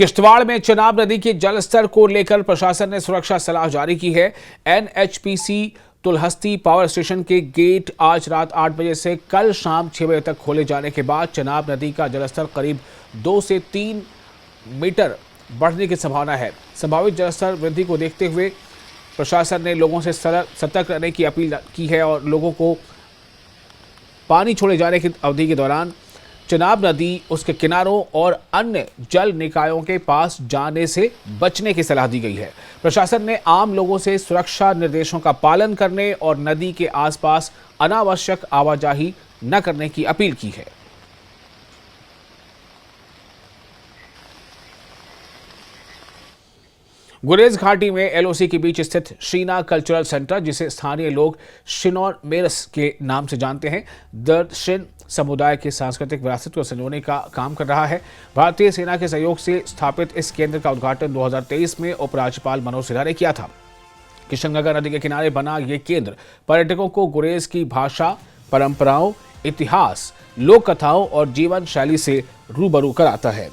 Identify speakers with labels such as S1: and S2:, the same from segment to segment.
S1: किश्तवाड़ में चिनाब नदी के जलस्तर को लेकर प्रशासन ने सुरक्षा सलाह जारी की है। एनएचपीसी तुलहस्ती पावर स्टेशन के गेट आज रात 8 बजे से कल शाम 6 बजे तक खोले जाने के बाद चिनाब नदी का जलस्तर करीब 2 से 3 मीटर बढ़ने की संभावना है। संभावित जलस्तर वृद्धि को देखते हुए प्रशासन ने लोगों से सतर्क रहने की अपील की है और लोगों को पानी छोड़े जाने की अवधि के दौरान चिनाब नदी, उसके किनारों और अन्य जल निकायों के पास जाने से बचने की सलाह दी गई है। प्रशासन ने आम लोगों से सुरक्षा निर्देशों का पालन करने और नदी के आसपास अनावश्यक आवाजाही न करने की अपील की है। गुरेज घाटी में एलओसी के बीच स्थित शीना कल्चरल सेंटर, जिसे स्थानीय लोग शिनौर मेरस के नाम से जानते हैं, दर्शन समुदाय के सांस्कृतिक विरासत को संजोने का काम कर रहा है। भारतीय सेना के सहयोग से स्थापित इस केंद्र का उद्घाटन 2023 में उपराज्यपाल मनोज सिन्हा ने किया था। किशनगंगा नदी के किनारे बना ये केंद्र पर्यटकों को गुरेज की भाषा, परंपराओं, इतिहास, लोक कथाओं और जीवन शैली से रूबरू कराता है।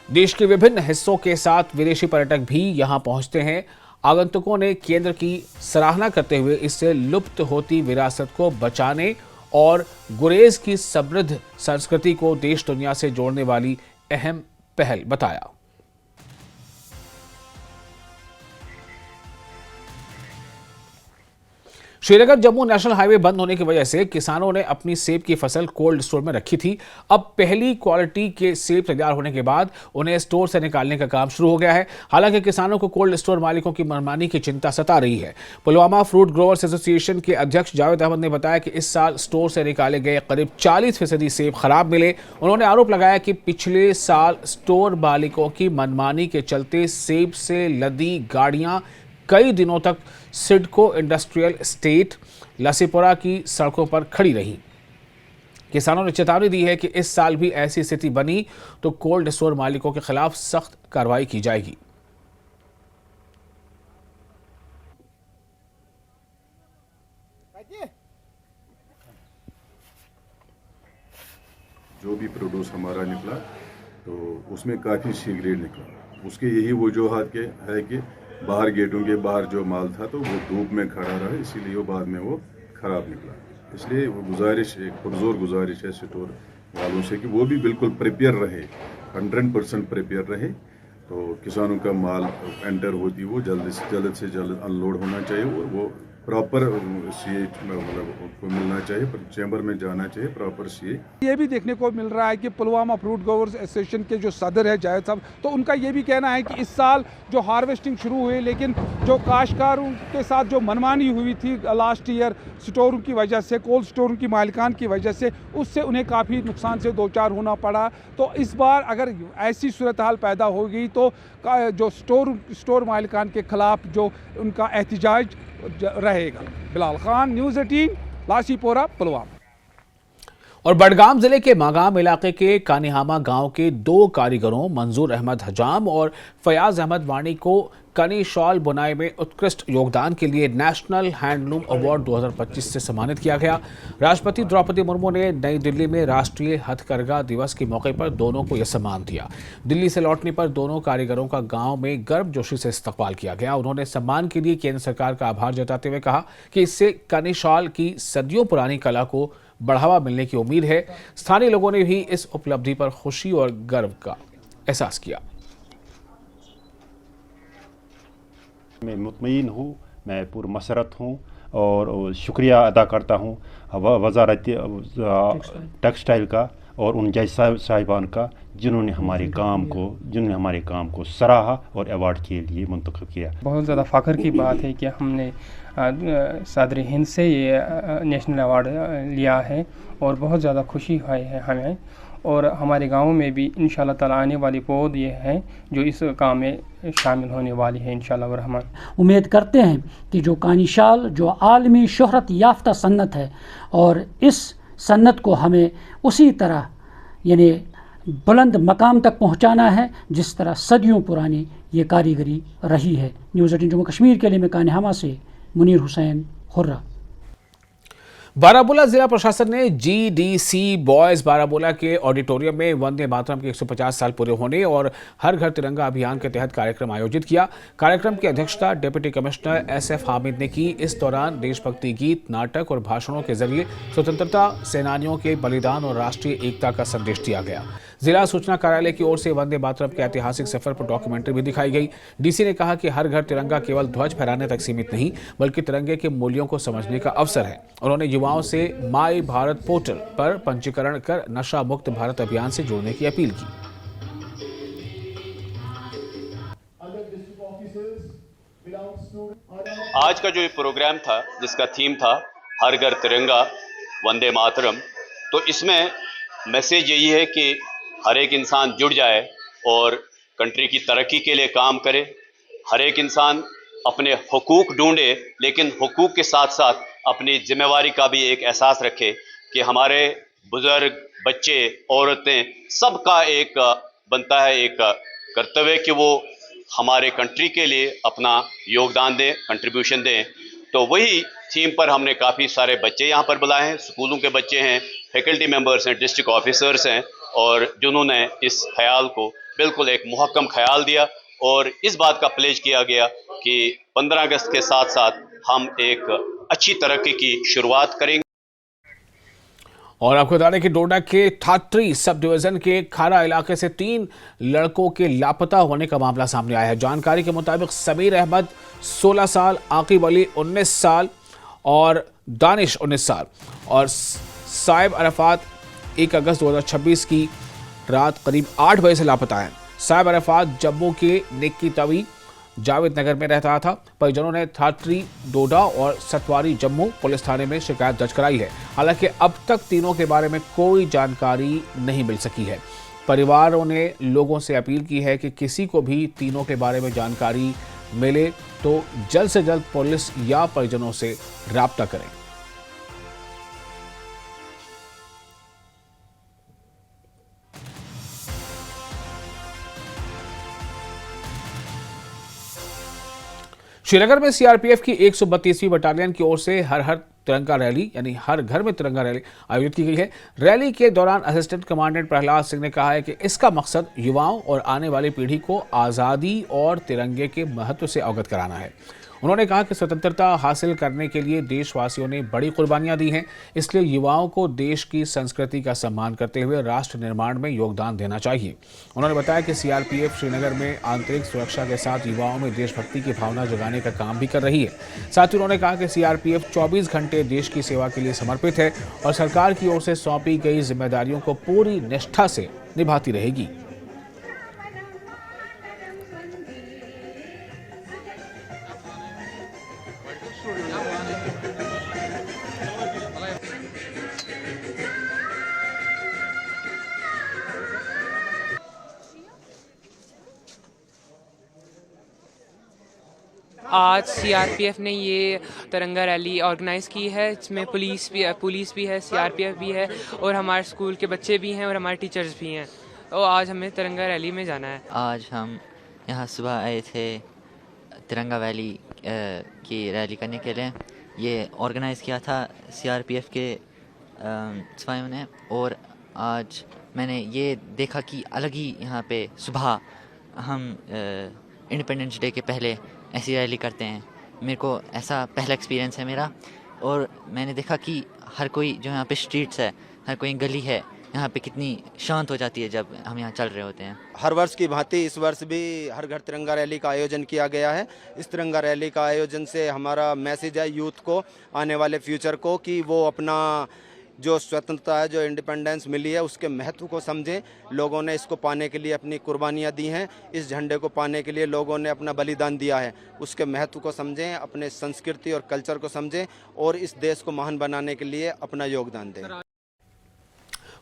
S1: देश के विभिन्न हिस्सों के साथ विदेशी पर्यटक भी यहां पहुंचते हैं। आगंतुकों ने केंद्र की सराहना करते हुए इससे लुप्त होती विरासत को बचाने और गुरेज की समृद्ध संस्कृति को देश दुनिया से जोड़ने वाली अहम पहल बताया। श्रीनगर जम्मू नेशनल हाईवे बंद होने की वजह से किसानों ने अपनी सेब की फसल कोल्ड स्टोर में रखी थी। अब पहली क्वालिटी के सेब तैयार होने के बाद उन्हें स्टोर से निकालने का काम शुरू हो गया है। हालांकि किसानों को कोल्ड स्टोर मालिकों की मनमानी की चिंता सता रही है। पुलवामा फ्रूट ग्रोवर्स एसोसिएशन के अध्यक्ष जावेद अहमद ने बताया कि इस साल स्टोर से निकाले गए करीब 40% सेब खराब मिले। उन्होंने आरोप लगाया कि पिछले साल स्टोर मालिकों की मनमानी के चलते सेब से लदी गाड़ियां कई दिनों तक सिडको इंडस्ट्रियल एस्टेट लसीपुरा की सड़कों पर खड़ी रहीं। किसानों ने चेतावनी दी है कि इस साल भी ऐसी स्थिति बनी तो कोल्ड स्टोर मालिकों के खिलाफ सख्त कार्रवाई की जाएगी।
S2: जो भी प्रोड्यूस हमारा निकला तो उसमें काफ़ी सी ग्रेड निकला। उसके यही वजूहत के है कि बाहर गेटों के बाहर जो माल था तो वो धूप में खड़ा रहा, इसीलिए वो बाद में वो ख़राब निकला। इसलिए वो गुजारिश, एक पुरजोर गुजारिश है स्टोर वालों से कि वो भी बिल्कुल प्रिपेयर रहे, 100% प्रिपेयर रहे। तो किसानों का माल एंटर होती वो जल्द से जल्द अनलोड होना चाहिए और वो प्रॉपर सीए मतलब मिलना चाहिए, पर चैम्बर में जाना चाहिए प्रॉपर सीए।
S3: ये भी देखने को मिल रहा है कि पुलवामा फ्रूट ग्रोवर्स एसोसिएशन के जो सदर है जावेद साहब, तो उनका ये भी कहना है कि इस साल जो हार्वेस्टिंग शुरू हुई, लेकिन जो काश्तकारों के साथ जो मनमानी हुई थी लास्ट ईयर स्टोरों की वजह से, कोल्ड स्टोरों की मालिकान की वजह से, उससे उन्हें काफ़ी नुकसान से दो चार होना पड़ा। तो इस बार अगर ऐसी सूरत हाल पैदा हो गई तो जो स्टोर मालिकान के खिलाफ जो उनका एहतजाज रहेगा। बिलाल खान, न्यूज़ 18, लाशीपोरा, पुलवामा।
S1: और बडगाम जिले के मागाम इलाके के कानिहामा गांव के 2 कारीगरों मंजूर अहमद हजाम और फयाज अहमद वानी को कनी शॉल बुनाई में उत्कृष्ट योगदान के लिए नेशनल हैंडलूम अवार्ड 2025 से सम्मानित किया गया। राष्ट्रपति द्रौपदी मुर्मू ने नई दिल्ली में राष्ट्रीय हथकरघा दिवस के मौके पर दोनों को यह सम्मान दिया। दिल्ली से लौटने पर दोनों कारीगरों का गांव में गर्मजोशी से इस्तकबाल किया गया। उन्होंने सम्मान के लिए केंद्र सरकार का आभार जताते हुए कहा कि इससे कनी शॉल की सदियों पुरानी कला को बढ़ावा मिलने की उम्मीद है। स्थानीय लोगों ने भी इस उपलब्धि पर खुशी और गर्व का एहसास किया।
S4: मैं मुतमईन हूँ, मैं पूरी मसरत हूँ और शुक्रिया अदा करता हूँ वज़ारत टेक्सटाइल का और उन जज साहिबान का जिन्होंने हमारे काम को सराहा और अवार्ड के लिए मुंतखब किया।
S5: बहुत ज़्यादा फ़ख्र की बात है कि हमने सदर हिंद से ये नेशनल अवार्ड लिया है और बहुत ज़्यादा खुशी है हमें। और हमारे गांव में भी इंशाल्लाह ताला आने वाली पौध ये है जो इस काम में शामिल होने वाली है इंशाल्लाह रहमान।
S6: उम्मीद करते हैं कि जो कानी शाल जो आलमी शोहरत याफ्ता सन्नत है और इस सन्नत को हमें उसी तरह यानी बुलंद मकाम तक पहुंचाना है जिस तरह सदियों पुरानी ये कारीगरी रही है। न्यूज़ 18 जम्मू कश्मीर के लिए मैं कानिहामा से मुनीर हुसैन हुर्रा।
S1: बारामूला जिला प्रशासन ने GDC बॉयज बारामूला के ऑडिटोरियम में वंदे मातरम के 150 साल पूरे होने और हर घर तिरंगा अभियान के तहत कार्यक्रम आयोजित किया। कार्यक्रम की अध्यक्षता डिप्टी कमिश्नर SF हामिद ने की। इस दौरान देशभक्ति गीत, नाटक और भाषणों के जरिए स्वतंत्रता सेनानियों के बलिदान और राष्ट्रीय एकता का संदेश दिया गया। जिला सूचना कार्यालय की ओर से वंदे मातरम के ऐतिहासिक सफर पर डॉक्यूमेंट्री भी दिखाई गई। DC ने कहा कि हर घर तिरंगा केवल ध्वज फहराने तक सीमित नहीं, बल्कि तिरंगे के मूल्यों को समझने का अवसर है। उन्होंने युवाओं से माई भारत पोर्टल पर पंजीकरण कर नशा मुक्त भारत अभियान से जुड़ने की अपील की।
S7: आज का जो ये प्रोग्राम था, जिसका थीम था हर घर तिरंगा वंदे मातरम, तो इसमें मैसेज यही है कि हर एक इंसान जुड़ जाए और कंट्री की तरक्की के लिए काम करे। हर एक इंसान अपने हुकूक ढूंढे, लेकिन हुकूक के साथ साथ अपनी जिम्मेवारी का भी एक एहसास रखे कि हमारे बुजुर्ग, बच्चे, औरतें, सबका एक बनता है एक कर्तव्य कि वो हमारे कंट्री के लिए अपना योगदान दें, कंट्रीब्यूशन दें। तो वही थीम पर हमने काफ़ी सारे बच्चे यहाँ पर बुलाए हैं, स्कूलों के बच्चे हैं, फैकल्टी मेंबर्स हैं, डिस्ट्रिक्ट ऑफिसर्स हैं, और जिन्होंने इस ख्याल को बिल्कुल एक मुहक्कम ख्याल दिया और इस बात का प्लेज किया गया कि 15 अगस्त के साथ साथ हम एक अच्छी तरक्की की शुरुआत करेंगे।
S1: और आपको बता दें कि डोडा के थात्री सब डिवीजन के खारा इलाके से 3 लड़कों के लापता होने का मामला सामने आया है। जानकारी के मुताबिक समीर अहमद 16 साल, आकिब अली 19 साल और दानिश 19 साल और साइब अरफात 1 अगस्त 2026 की रात करीब 8 बजे से लापता है। साइब अरफात जम्मू के निक्की तवी जावेद नगर में रहता था। परिजनों ने थात्री डोडा और सतवारी जम्मू पुलिस थाने में शिकायत दर्ज कराई है। हालांकि अब तक तीनों के बारे में कोई जानकारी नहीं मिल सकी है। परिवारों ने लोगों से अपील की है कि किसी को भी तीनों के बारे में जानकारी मिले तो जल्द से जल्द पुलिस या परिजनों से राब्ता करें। श्रीनगर में CRPF की 132वीं बटालियन की ओर से हर तिरंगा रैली यानी हर घर में तिरंगा रैली आयोजित की गई है। रैली के दौरान असिस्टेंट कमांडेंट प्रहलाद सिंह ने कहा है कि इसका मकसद युवाओं और आने वाली पीढ़ी को आज़ादी और तिरंगे के महत्व से अवगत कराना है। उन्होंने कहा कि स्वतंत्रता हासिल करने के लिए देशवासियों ने बड़ी कुर्बानियां दी हैं, इसलिए युवाओं को देश की संस्कृति का सम्मान करते हुए राष्ट्र निर्माण में योगदान देना चाहिए। उन्होंने बताया कि CRPF श्रीनगर में आंतरिक सुरक्षा के साथ युवाओं में देशभक्ति की भावना जगाने का काम भी कर रही है। साथ ही उन्होंने कहा कि CRPF 24 घंटे देश की सेवा के लिए समर्पित है और सरकार की ओर से सौंपी गई जिम्मेदारियों को पूरी निष्ठा से निभाती रहेगी।
S8: आज CRPF ने ये तिरंगा रैली ऑर्गेनाइज़ की है। इसमें पुलिस भी है, CRPF भी है और हमारे स्कूल के बच्चे भी हैं और हमारे टीचर्स भी हैं। तो आज हमें तिरंगा रैली में जाना है।
S9: आज हम यहाँ सुबह आए थे तिरंगा रैली की रैली करने के लिए। ये ऑर्गेनाइज़ किया था CRPF के सिपाहियों ने और आज मैंने ये देखा कि अलग ही यहाँ पे सुबह हम इंडिपेंडेंस डे के पहले ऐसी रैली करते हैं। मेरे को ऐसा पहला एक्सपीरियंस है मेरा और मैंने देखा कि हर कोई जो यहाँ पे स्ट्रीट्स है, हर कोई गली है, यहाँ पे कितनी शांत हो जाती है जब हम यहाँ चल रहे होते हैं।
S10: हर वर्ष की भांति इस वर्ष भी हर घर तिरंगा रैली का आयोजन किया गया है। इस तिरंगा रैली का आयोजन से हमारा मैसेज है यूथ को, आने वाले फ्यूचर को, कि वो अपना जो स्वतंत्रता है, जो इंडिपेंडेंस मिली है, उसके महत्व को समझें। लोगों ने इसको पाने के लिए अपनी कुर्बानियाँ दी हैं, इस झंडे को पाने के लिए लोगों ने अपना बलिदान दिया है। उसके महत्व को समझें, अपने संस्कृति और कल्चर को समझें और इस देश को महान बनाने के लिए अपना योगदान दें।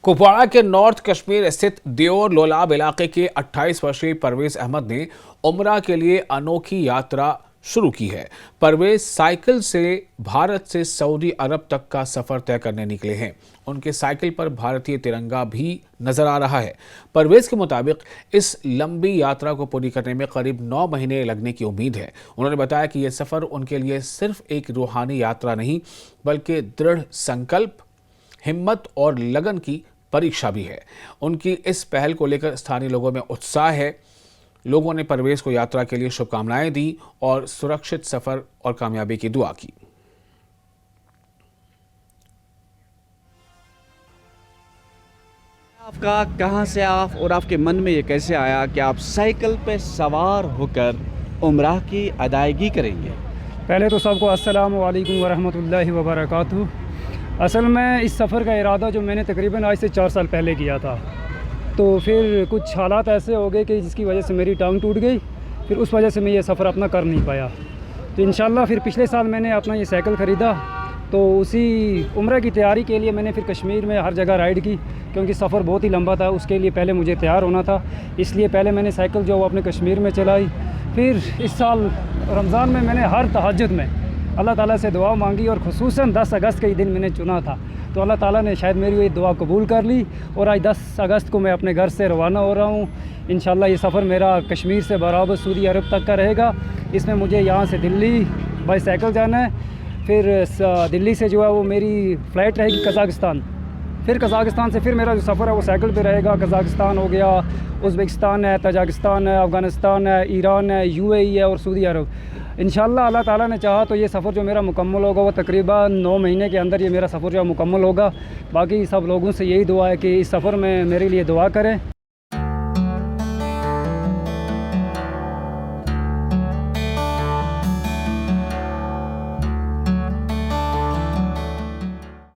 S1: कुपवाड़ा के नॉर्थ कश्मीर स्थित दियोर लोलाब इलाके के 28 वर्षीय परवेज अहमद ने उम्रा के लिए अनोखी यात्रा शुरू की है। परवेज साइकिल से भारत से सऊदी अरब तक का सफर तय करने निकले हैं। उनके साइकिल पर भारतीय तिरंगा भी नजर आ रहा है। परवेज के मुताबिक इस लंबी यात्रा को पूरी करने में करीब 9 महीने लगने की उम्मीद है। उन्होंने बताया कि यह सफर उनके लिए सिर्फ एक रूहानी यात्रा नहीं, बल्कि दृढ़ संकल्प, हिम्मत और लगन की परीक्षा भी है। उनकी इस पहल को लेकर स्थानीय लोगों में उत्साह है। लोगों ने परवेज को यात्रा के लिए शुभकामनाएं दी और सुरक्षित सफर और कामयाबी की दुआ की।
S11: आपका कहां से आप और आपके मन में ये कैसे आया कि आप साइकिल पे सवार होकर उम्राह की अदायगी करेंगे?
S5: पहले तो सबको अस्सलाम वालेकुम वरहमतुल्लाहि वबरकातुहू। असल में इस सफ़र का इरादा जो मैंने तकरीबन आज से 4 साल पहले किया था, तो फिर कुछ हालात ऐसे हो गए कि जिसकी वजह से मेरी टांग टूट गई। फिर उस वजह से मैं ये सफ़र अपना कर नहीं पाया। तो इंशाल्लाह फिर पिछले साल मैंने अपना ये साइकिल ख़रीदा, तो उसी उम्र की तैयारी के लिए मैंने फिर कश्मीर में हर जगह राइड की, क्योंकि सफ़र बहुत ही लंबा था। उसके लिए पहले मुझे तैयार होना था, इसलिए पहले मैंने साइकिल जो अपने कश्मीर में चलाई। फिर इस साल रमज़ान में मैंने हर तहज्जुद में अल्लाह ताला से दुआ मांगी और ख़ुसूसन 10 अगस्त का ही दिन मैंने चुना था। तो अल्लाह ताला ने शायद मेरी ये दुआ कबूल कर ली और आज 10 अगस्त को मैं अपने घर से रवाना हो रहा हूँ। इंशाल्लाह ये सफ़र मेरा कश्मीर से बराबर सऊदी अरब तक का रहेगा। इसमें मुझे यहाँ से दिल्ली बाई साइकिल जाना है, फिर दिल्ली से जो है वो मेरी फ़्लाइट रहेगी कज़ाकिस्तान। फिर कज़ाकिस्तान से फिर मेरा जो सफ़र है वो साइकिल पे रहेगा। कज़ाकिस्तान हो गया, उज़्बेकिस्तान है, तजाकिस्तान है, अफ़गानिस्तान है, ईरान है, UAE है और सऊदी अरब। इंशाल्लाह अल्लाह ताला ने चाहा तो ये सफ़र जो मेरा मुकम्मल होगा वो तकरीबन 9 महीने के अंदर ये मेरा सफ़र जो है मुकम्मल होगा। बाकी सब लोगों से यही दुआ है कि इस सफ़र में मेरे लिए दुआ करें।